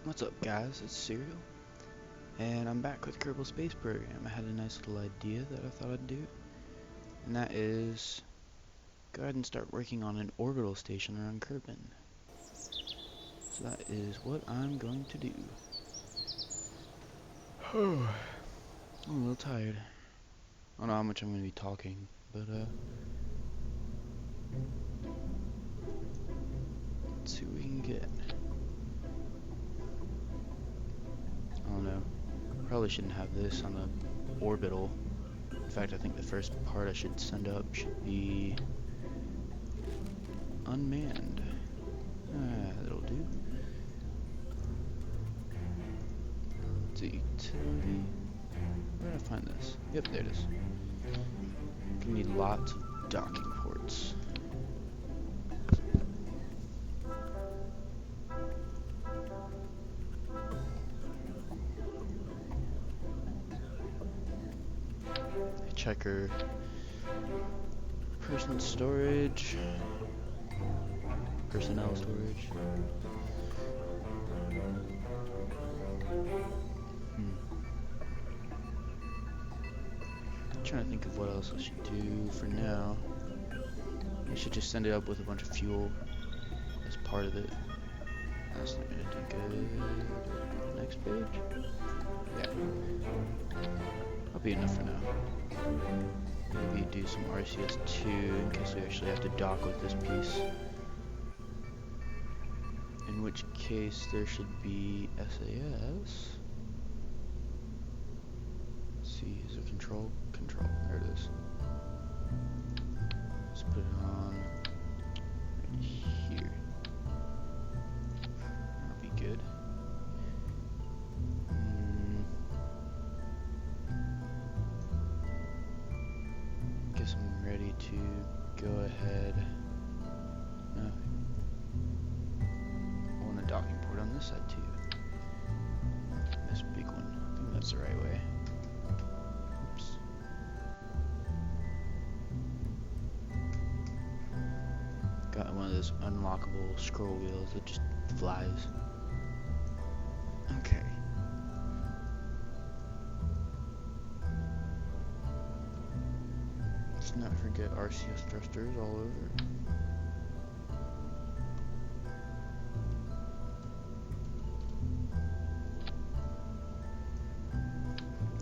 What's up guys, it's Serial, and I'm back with Kerbal Space Program. I had a nice little idea that I thought I'd do, and that is go ahead and start working on an orbital station around Kerbin. So that is what I'm going to do. I'm a little tired. I don't know how much I'm going to be talking, but let's see what we can get. I don't know. Probably shouldn't have this on the orbital. In fact, I think the first part I should send up should be unmanned. That'll do. It's a utility. Where did I find this? Yep, there it is. Gonna need lots of docking ports. Checker. Person storage. Personnel storage. I'm trying to think of what else I should do for now. I should just send it up with a bunch of fuel as part of it. That's not gonna do good. Next page? Yeah. That'll be enough for now. Maybe do some RCS2 in case we actually have to dock with this piece. In which case there should be SAS. Let's see, is it control? Control, there it is. Let's put it on right here. That'll be good. Guess I'm ready to go ahead. No. I want a docking port on this side too. This big one. I think that's the right way. Oops. Got one of those unlockable scroll wheels that just flies. Okay. Let's not forget RCS thrusters all over.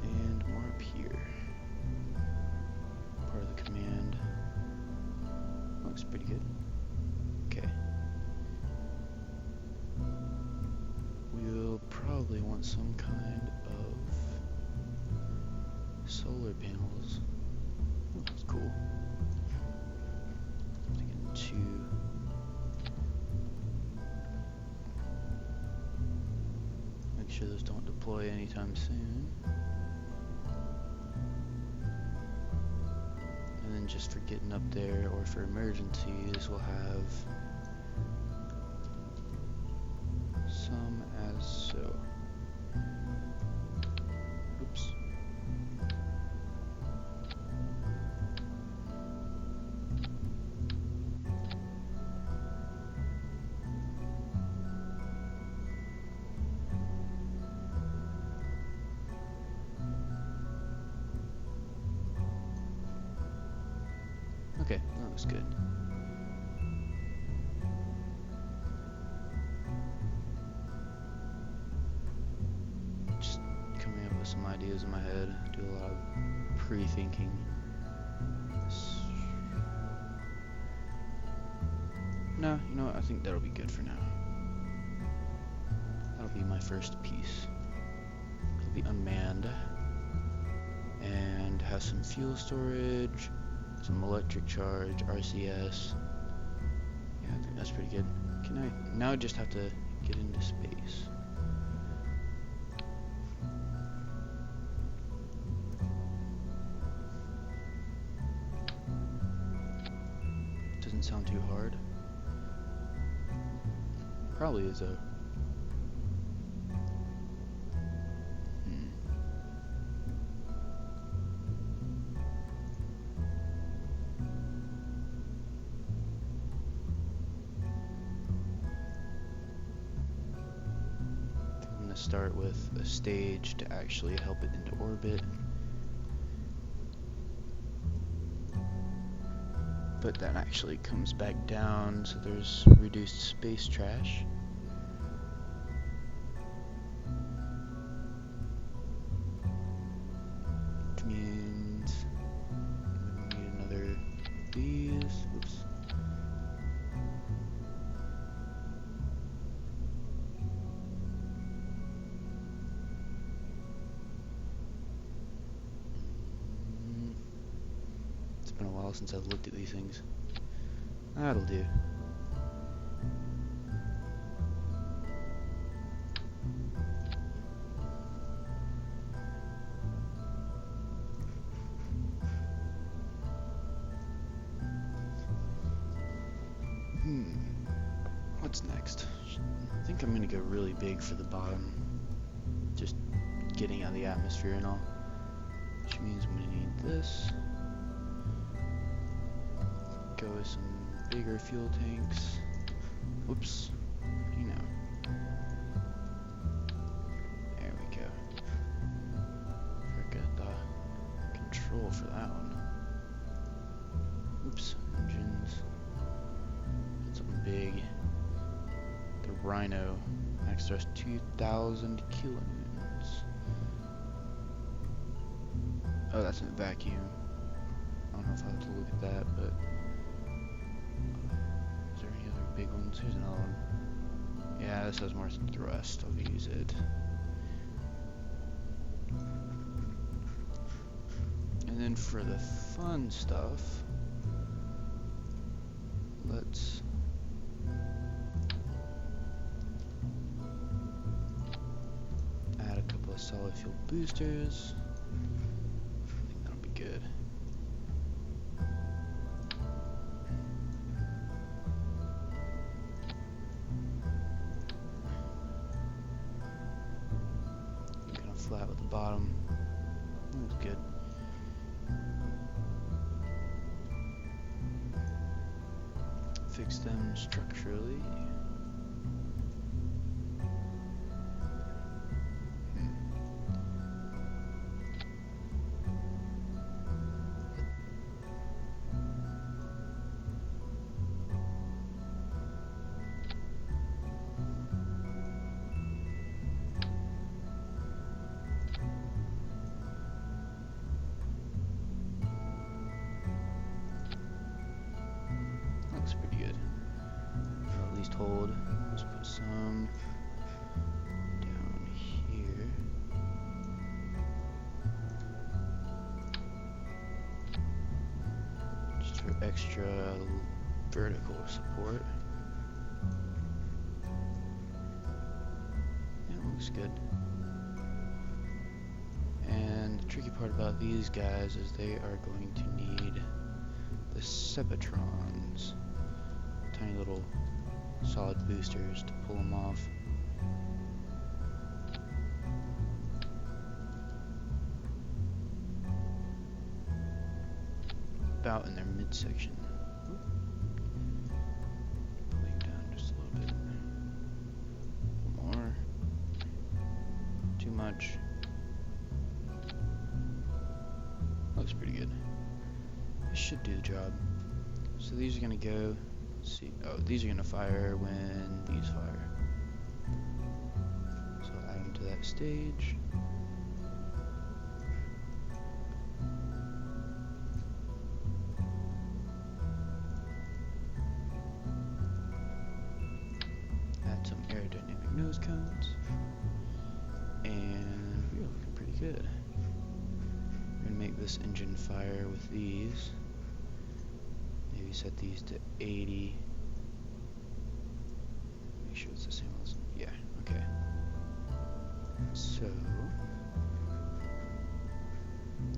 And more up here. Part of the command. Looks pretty good. Okay. We'll probably want some kind of solar panels. Oh, that's cool. I'm thinking 2. Make sure those don't deploy anytime soon. And then just for getting up there or for emergencies, we'll have some as so. Oops. Okay, that looks good. Just coming up with some ideas in my head. Do a lot of pre-thinking. No, you know what? I think that'll be good for now. That'll be my first piece. It'll be unmanned and have some fuel storage. Some electric charge, RCS. Yeah, I think that's pretty good. Can I now I just have to get into space. Doesn't sound too hard. Probably is though. gonna start with a stage to actually help it into orbit. But that actually comes back down, so there's reduced space trash. Which means we need another of these. Oops. It's been a while since I've looked at these things. That'll do. What's next? I think I'm gonna go really big for the bottom. Just getting out of the atmosphere and all. Which means I'm gonna need this. Go with some bigger fuel tanks. Whoops. You know. There we go. Forgot the control for that one. Oops. Engines. That's something big. The Rhino. Max thrust 2,000 kilonewtons. Oh, that's in a vacuum. I don't know if I have to look at that, but is there any other big ones? Here's another one. Yeah, this has more thrust. I'll use it. And then for the fun stuff, let's add a couple of solid fuel boosters. I think that'll be good. Kind of flat with the bottom. Looks good. Fix them structurally. Looks pretty good. I'll at least hold. Let's put some down here. Just for extra vertical support. Yeah, it looks good. And the tricky part about these guys is they are going to need the Cebatrons. Tiny little solid boosters to pull them off. About in their midsection. Pulling down just a little bit. More. Too much. Looks pretty good. This should do the job. So these are gonna go. Let's see. Oh, these are gonna fire when these fire. So I'll add them to that stage. Add some aerodynamic nose cones. And we're looking pretty good. We're gonna make this engine fire with these. Maybe set these to 80. Make sure it's the same as, yeah, okay. So,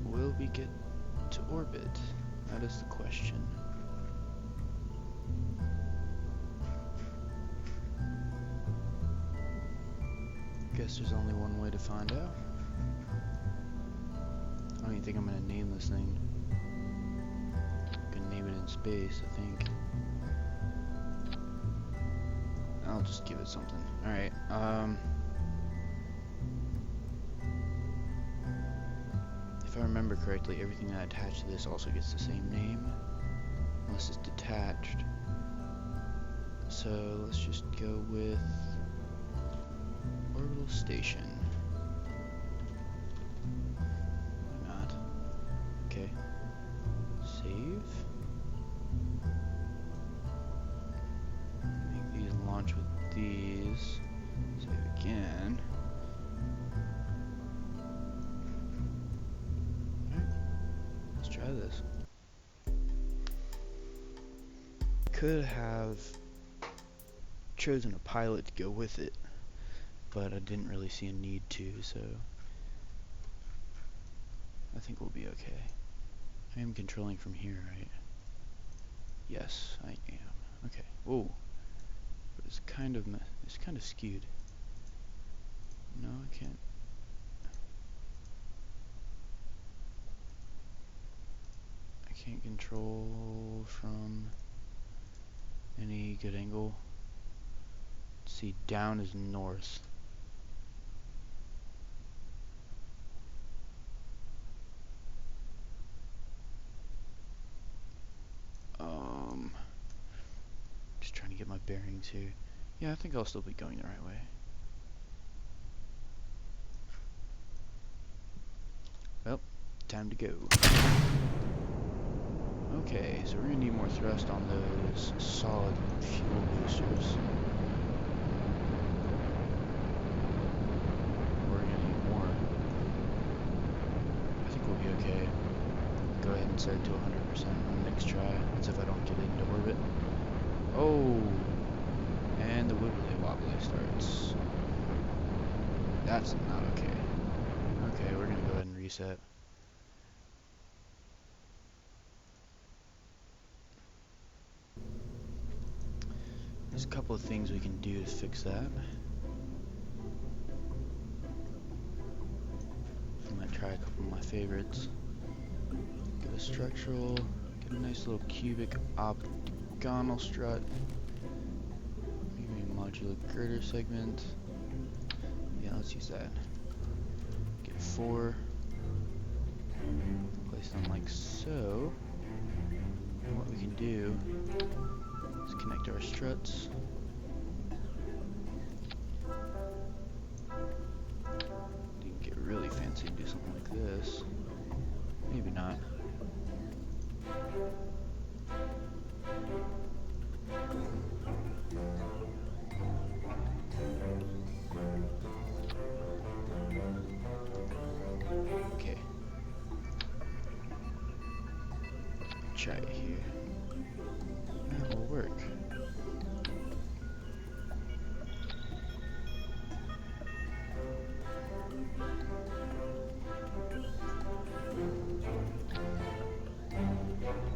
will we get to orbit? That is the question. Guess there's only one way to find out. I don't even think I'm gonna name this thing. Name it in space, I think. I'll just give it something. Alright, if I remember correctly, everything that attached to this also gets the same name, unless it's detached. So let's just go with Orbital Station. Why not? Okay. Save. Make these launch with these. Save again. Alright, let's try this. Could have chosen a pilot to go with it, but I didn't really see a need to, so I think we'll be okay. I am controlling from here, right? Yes, I am. Okay. Whoa. But it's kind of skewed. No, I can't. I can't control from any good angle. Let's see, down is north. Just trying to get my bearings here. Yeah, I think I'll still be going the right way. Well, time to go. Okay, so we're gonna need more thrust on those solid fuel boosters. We're gonna need more. I think we'll be okay. Go ahead and set it to 100% on the next try. That's if I don't get into orbit. Oh! And the wibbly wobbly starts. That's not okay. Okay, we're gonna go ahead and reset. There's a couple of things we can do to fix that. I might try a couple of my favorites. Get a structural, get a nice little cubic octagonal strut. Maybe a modular girder segment. Yeah, let's use that. Get 4. Place them like so. And what we can do is connect our struts. You can get really fancy and do something like this. Maybe not. Okay. Try it here. That will work.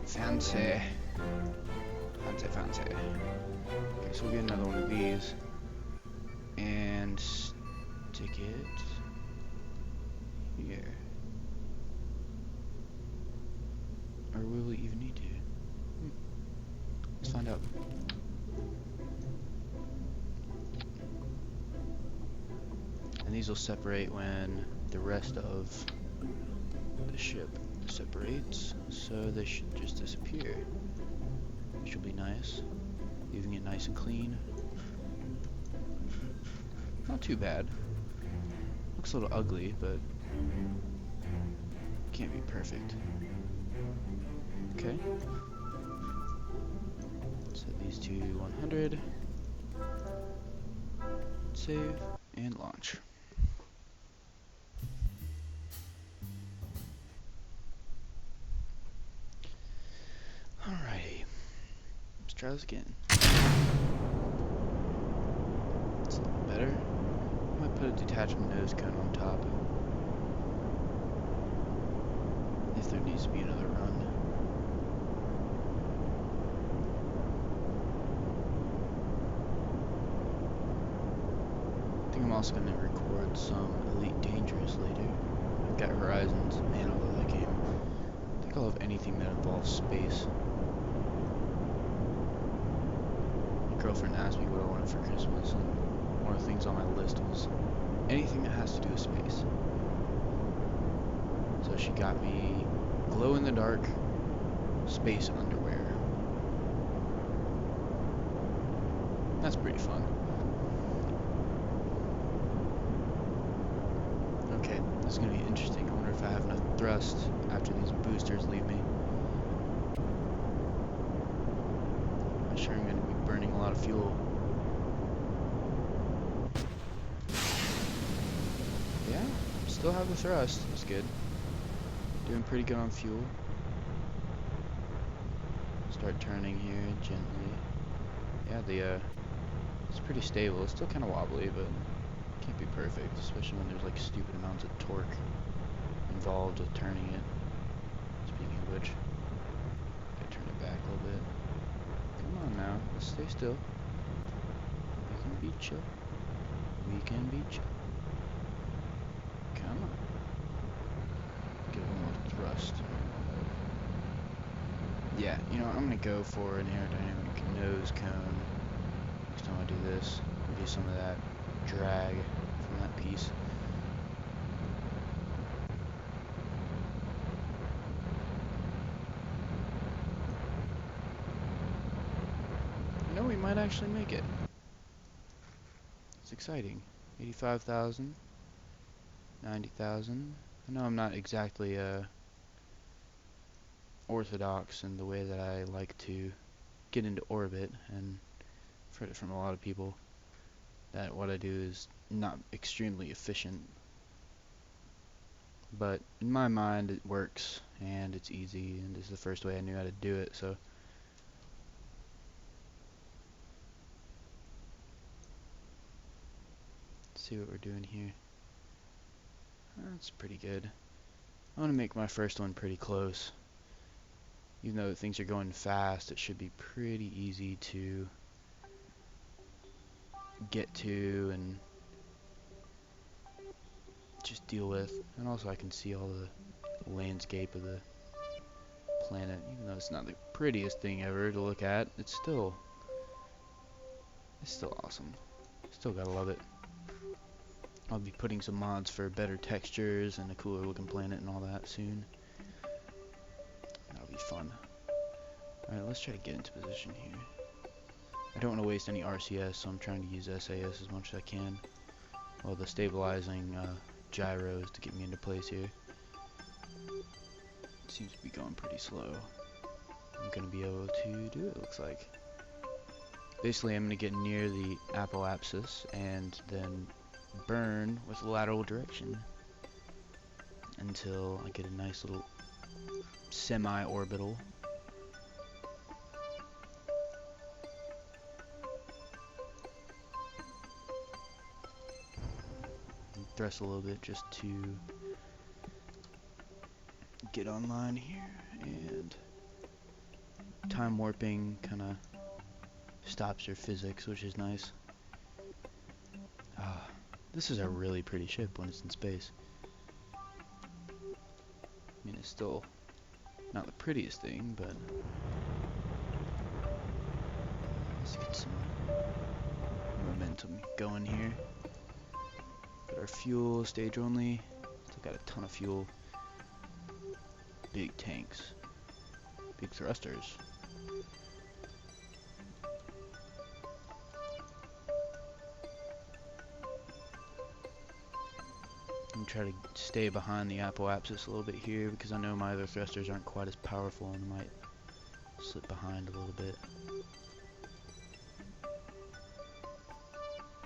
Fancy. Fancy. Okay, so we'll get another one of these and stick it here. Or will we even need to? Let's find out. And these will separate when the rest of the ship separates, so they should just disappear. Which will be nice, leaving it nice and clean. Not too bad. Looks a little ugly, but can't be perfect. Okay. Set these to 100. Save and launch. Alrighty. Let's try this again. It's a little better. I might put a detachable nose cone on top. If there needs to be another run. I think I'm also going to record some Elite Dangerous later. I've got Horizons, man, I love that game. I think I'll have anything that involves space. My girlfriend asked me what I wanted for Christmas, and one of the things on my list was anything that has to do with space. So So she got me glow-in-the-dark space underwear. That's pretty fun. Okay, this is going to be interesting. I wonder if I have enough thrust after these boosters leave me. I'm sure I'm going to be burning a lot of fuel. Yeah, still have the thrust. That's good. Doing pretty good on fuel. Start turning here gently. Yeah, it's pretty stable. It's still kind of wobbly, but can't be perfect, especially when there's like stupid amounts of torque involved with turning it. Speaking of which, gotta turn it back a little bit. Come on now, let's stay still. We can beat you. We can beat you. Come on. Give it more thrust. Yeah, you know, I'm gonna go for an aerodynamic nose cone. Next time I do this, reduce some of that drag from that piece. You know, we might actually make it. It's exciting. 85,000, 90,000. I know I'm not exactly orthodox in the way that I like to get into orbit, and I've heard it from a lot of people that what I do is not extremely efficient. But in my mind it works, and it's easy, and this is the first way I knew how to do it, so let's see what we're doing here. That's pretty good. I want to make my first one pretty close. Even though things are going fast, it should be pretty easy to get to and just deal with. And also I can see all the landscape of the planet. Even though it's not the prettiest thing ever to look at, it's still awesome. Still gotta love it. I'll be putting some mods for better textures and a cooler looking planet and all that soon. That'll be fun. Alright, let's try to get into position here. I don't want to waste any RCS, so I'm trying to use SAS as much as I can. Well, the stabilizing gyros to get me into place here. It seems to be going pretty slow. I'm going to be able to do it, looks like. Basically, I'm going to get near the apoapsis and then burn with lateral direction until I get a nice little semi-orbital. Thrust a little bit just to get online here, and time warping kind of stops your physics, which is nice. This is a really pretty ship when it's in space. I mean, it's still not the prettiest thing, but let's get some momentum going here. Got our fuel, stage only. Still got a ton of fuel. Big tanks. Big thrusters. I'm trying to stay behind the apoapsis a little bit here because I know my other thrusters aren't quite as powerful and might slip behind a little bit.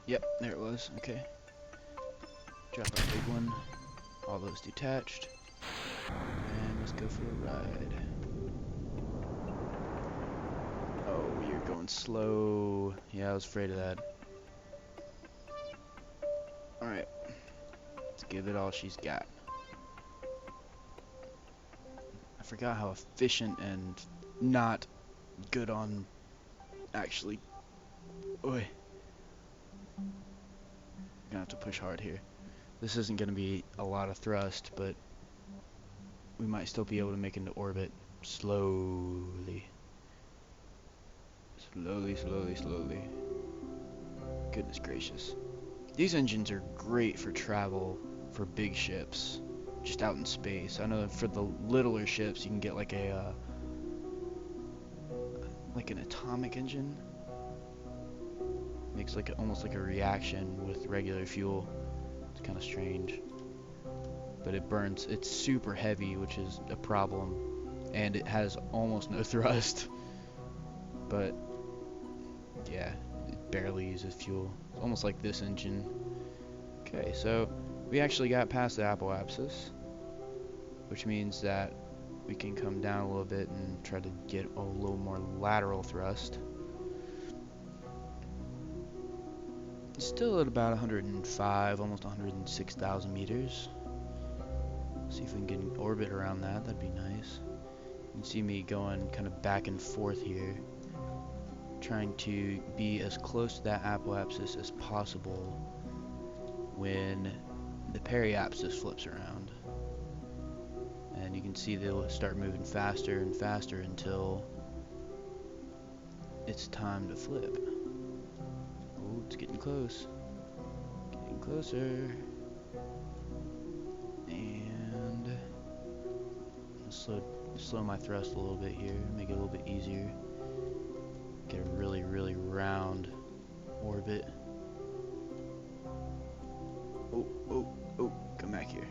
Yep, there it was. Okay. Drop our big one. All those detached. And let's go for a ride. Oh, you're going slow. Yeah, I was afraid of that. Alright. Let's give it all she's got. I forgot how efficient and not good on actually. Oi. Gonna have to push hard here. This isn't gonna be a lot of thrust, but we might still be able to make it into orbit slowly. Slowly. Goodness gracious. These engines are great for travel for big ships. just out in space. I know for the littler ships you can get like a like an atomic engine. Makes like almost like a reaction with regular fuel. It's kind of strange, but it burns. It's super heavy, which is a problem, and it has almost no thrust. But yeah, it barely uses fuel. It's almost like this engine. Okay, so we actually got past the apoapsis, which means that we can come down a little bit and try to get a little more lateral thrust. Still at about 105, almost 106,000 meters. See if we can get an orbit around that. That'd be nice. You can see me going kind of back and forth here, trying to be as close to that apoapsis as possible when the periapsis flips around. And you can see they'll start moving faster and faster until it's time to flip. Oh, it's getting close. Getting closer. And slow my thrust a little bit here, make it a little bit easier. Get a really, really round orbit. Oh, come back here.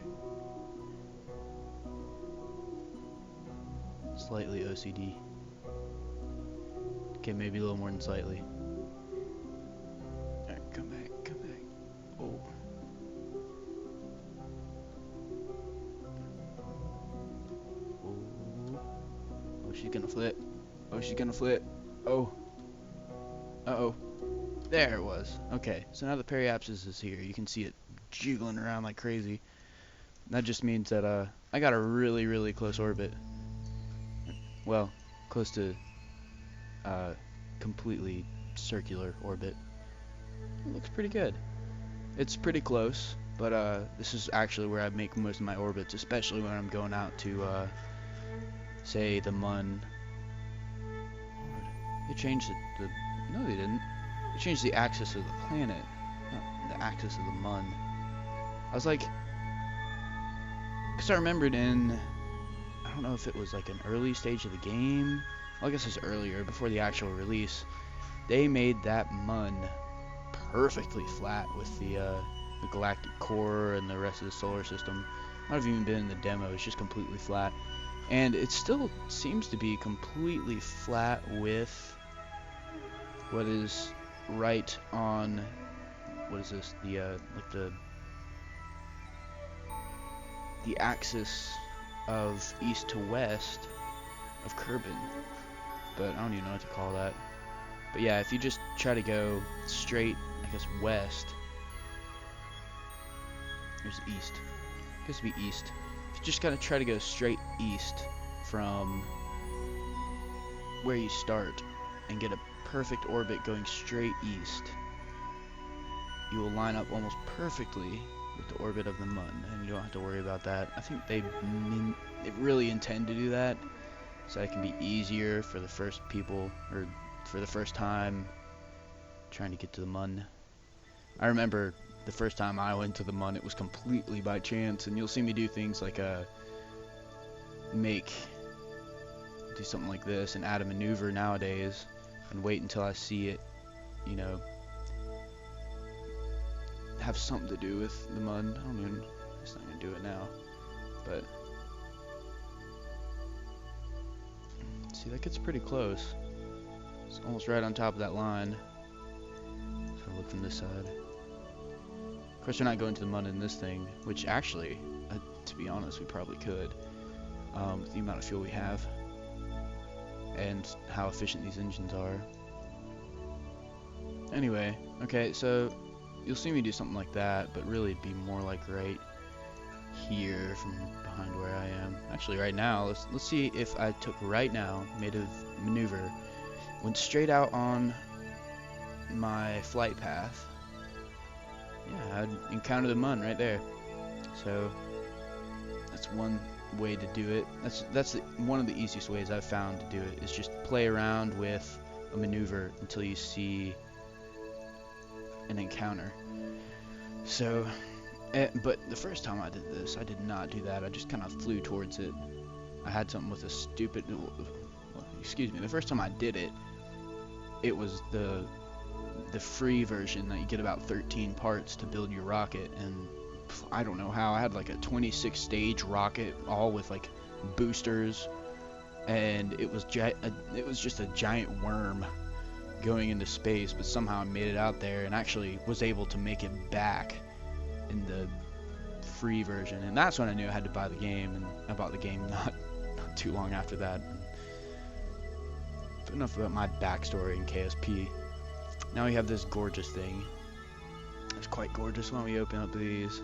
Slightly OCD. Okay, maybe a little more than slightly. Alright, come back. Oh. Oh, she's gonna flip. Oh. Uh-oh. There it was. Okay, so now the periapsis is here. You can see it jiggling around like crazy. That just means that I got a really, really close orbit. Well, close to completely circular orbit. It looks pretty good. It's pretty close, but this is actually where I make most of my orbits, especially when I'm going out to say the Mun. They changed the no, they didn't. They changed the axis of the planet, not the axis of the Mun. I was like, because I remembered in, I don't know if it was like an early stage of the game. Well, I guess it's earlier, before the actual release. They made that Mun perfectly flat with the galactic core and the rest of the solar system. Might have even been in the demo. It's just completely flat, and it still seems to be completely flat with what is right on, what is this, the like the axis of east to west of Kerbal, but I don't even know what to call that. But yeah, if you just try to go straight, I guess west, here's east, I guess it'd be east. If you just kind of try to go straight east from where you start and get a perfect orbit going straight east, you will line up almost perfectly with the orbit of the Mun, and you don't have to worry about that. I think they really intend to do that so that it can be easier for the first people, or for the first time trying to get to the Mun. I remember the first time I went to the Mun, it was completely by chance, and you'll see me do things like do something like this and add a maneuver nowadays and wait until I see it, you know, have something to do with the Mun. I'm just not gonna do it now, but see, that gets pretty close. It's almost right on top of that line. So I'll look from this side. Of course, we're not going to the Mun in this thing, which actually, to be honest, we probably could, with the amount of fuel we have and how efficient these engines are. Anyway, okay, so you'll see me do something like that, but really it'd be more like right here from behind where I am. Actually, right now, let's see if I took right now, made a maneuver, went straight out on my flight path. Yeah, I'd encounter the Mun right there. So that's one way to do it. That's one of the easiest ways I've found to do it, is just play around with a maneuver until you see an encounter. So But the first time I did this, I did not do that. I just kind of flew towards it. I had something with a stupid... Well, excuse me. The first time I did it, it was the free version that you get about 13 parts to build your rocket, and I don't know how. I had like a 26 stage rocket, all with like boosters, and it was just a giant worm going into space, but somehow I made it out there and actually was able to make it back in the free version, and that's when I knew I had to buy the game, and I bought the game not too long after that. But enough about my backstory in KSP. Now we have this gorgeous thing. It's quite gorgeous. Why don't we open up these?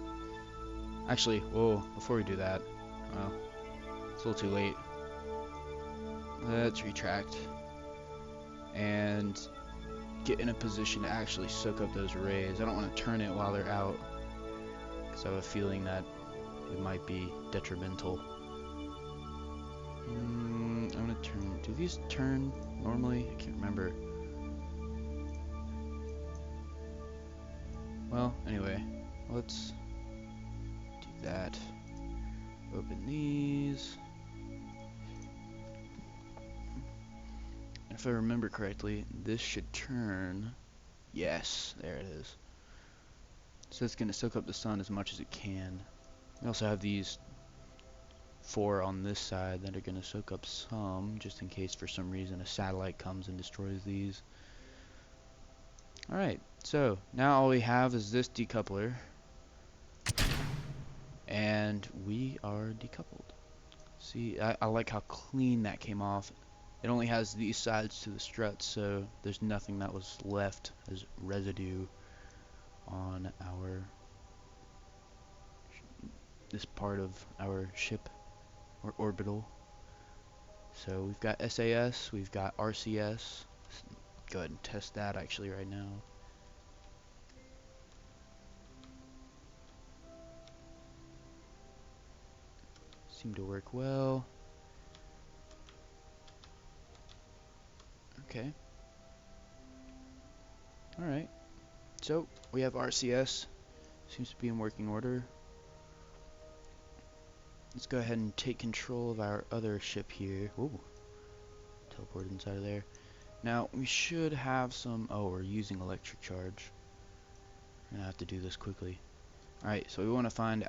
Actually, whoa, before we do that, well, it's a little too late. Let's retract and get in a position to actually soak up those rays. I don't want to turn it while they're out, because I have a feeling that it might be detrimental. I'm gonna turn. Do these turn normally? I can't remember. Well, anyway, let's do that. Open these. If I remember correctly, this should turn. Yes, there it is. So it's going to soak up the sun as much as it can. We also have these 4 on this side that are going to soak up some, just in case for some reason a satellite comes and destroys these. Alright, so now all we have is this decoupler, and we are decoupled. See, I like how clean that came off. It only has these sides to the struts, so there's nothing that was left as residue on this part of our ship, or orbital. So we've got SAS, we've got RCS. Go ahead and test that actually right now. Seem to work well. Okay. Alright. So we have RCS. Seems to be in working order. Let's go ahead and take control of our other ship here. Ooh. Teleported inside of there. Now, we should have some... Oh, we're using electric charge. I'm gonna have to do this quickly. Alright, so we want to find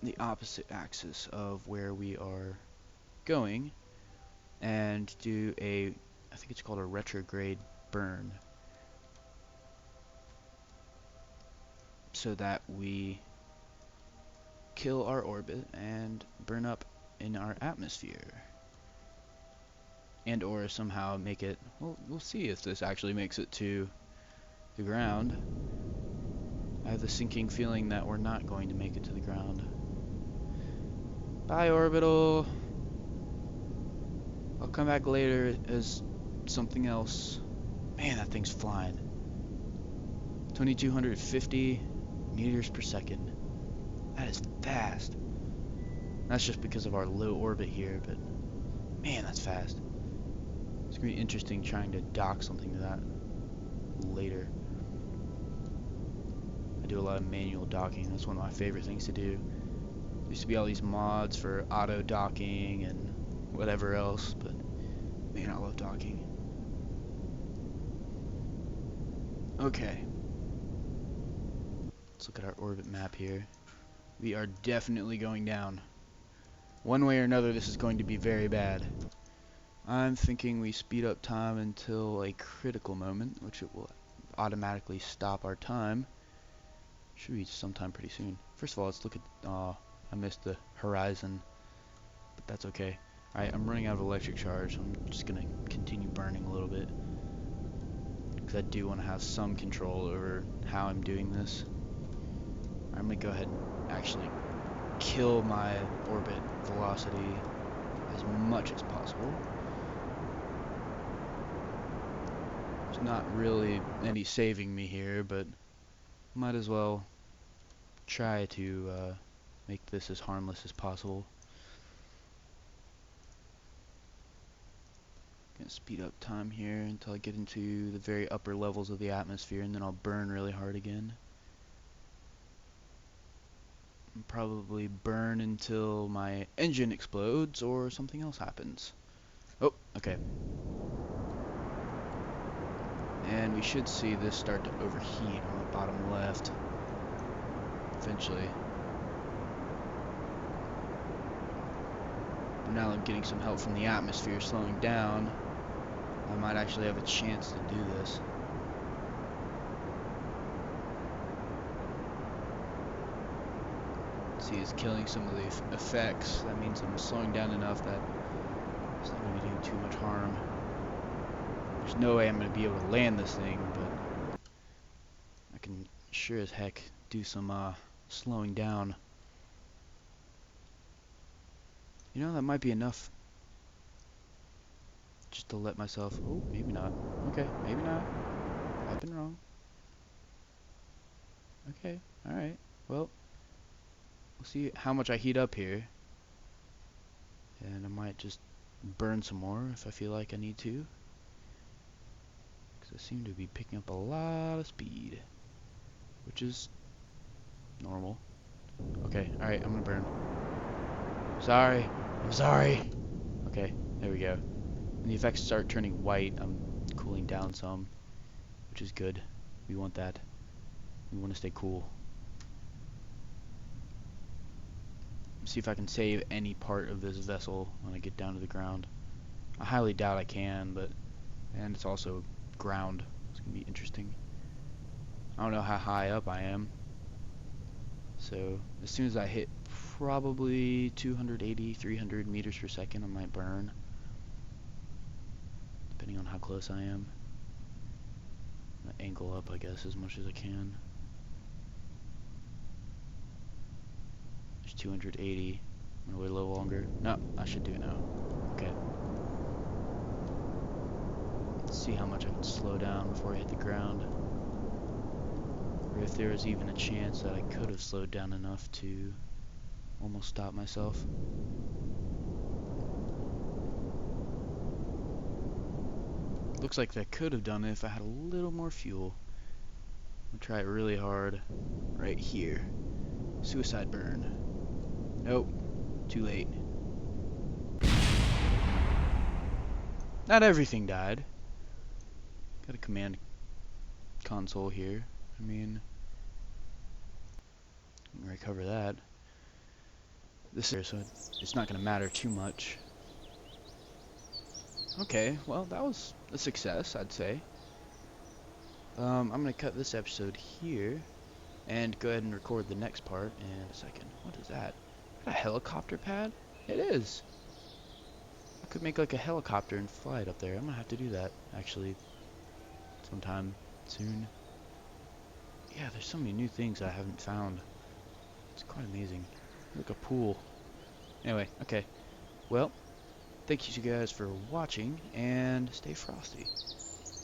the opposite axis of where we are going, and do I think it's called a retrograde burn, so that we kill our orbit and burn up in our atmosphere, and or somehow make it, well, we'll see if this actually makes it to the ground. I have the sinking feeling that we're not going to make it to the ground. Bye, Orbital. I'll come back later as something else. Man, that thing's flying. 2,250 meters per second. That is fast. That's just because of our low orbit here, but man, that's fast. It's gonna be interesting trying to dock something to that later. I do a lot of manual docking. That's one of my favorite things to do. There used to be all these mods for auto docking and whatever else, but man, I love docking. Okay. Let's look at our orbit map here. We are definitely going down. One way or another, this is going to be very bad. I'm thinking we speed up time until a critical moment, which it will automatically stop our time. Should be sometime pretty soon. First of all, let's look at... I missed the horizon, but that's okay. Alright, I'm running out of electric charge. I'm just going to continue burning a little bit, because I do want to have some control over how I'm doing this. I'm going to go ahead and actually kill my orbit velocity as much as possible. There's not really any saving me here, but might as well try to make this as harmless as possible. Gonna speed up time here until I get into the very upper levels of the atmosphere, and then I'll burn really hard again. And probably burn until my engine explodes or something else happens. Oh, okay. And we should see this start to overheat on the bottom left eventually. But now I'm getting some help from the atmosphere slowing down. I might actually have a chance to do this. See, it's killing some of the effects. That means I'm slowing down enough that it's not going to be doing too much harm. There's no way I'm going to be able to land this thing, but I can sure as heck do some slowing down. You know, that might be enough just to let myself... Oh, maybe not. Okay, maybe not. I've been wrong. Okay, alright. Well, we'll see how much I heat up here. And I might just burn some more if I feel like I need to. Because I seem to be picking up a lot of speed. Which is normal. Okay, alright, I'm gonna burn. Sorry. I'm sorry. Okay, there we go. When the effects start turning white, I'm cooling down some, which is good. We want that. We want to stay cool. See if I can save any part of this vessel when I get down to the ground. I highly doubt I can, but... And it's also ground. It's going to be interesting. I don't know how high up I am. So, as soon as I hit probably 280, 300 meters per second, I might burn. Depending on how close I am. I'm gonna angle up, I guess, as much as I can. There's 280. I'm gonna wait a little longer. No, I should do it now. Okay. Let's see how much I can slow down before I hit the ground. Or if there was even a chance that I could have slowed down enough to almost stop myself. Looks like that could have done it if I had a little more fuel. I'm gonna try it really hard right here. Suicide burn. Nope. Too late. Not everything died. Got a command console here. I mean, I can recover that. This is so it's not going to matter too much. Okay, well, that was a success, I'd say. I'm going to cut this episode here and go ahead and record the next part in a second. What is that? Is that a helicopter pad? It is. I could make like a helicopter and fly it up there. I'm going to have to do that, actually, sometime soon. Yeah, there's so many new things I haven't found. It's quite amazing. Like a pool. Anyway, okay. Well, thank you guys for watching, and stay frosty.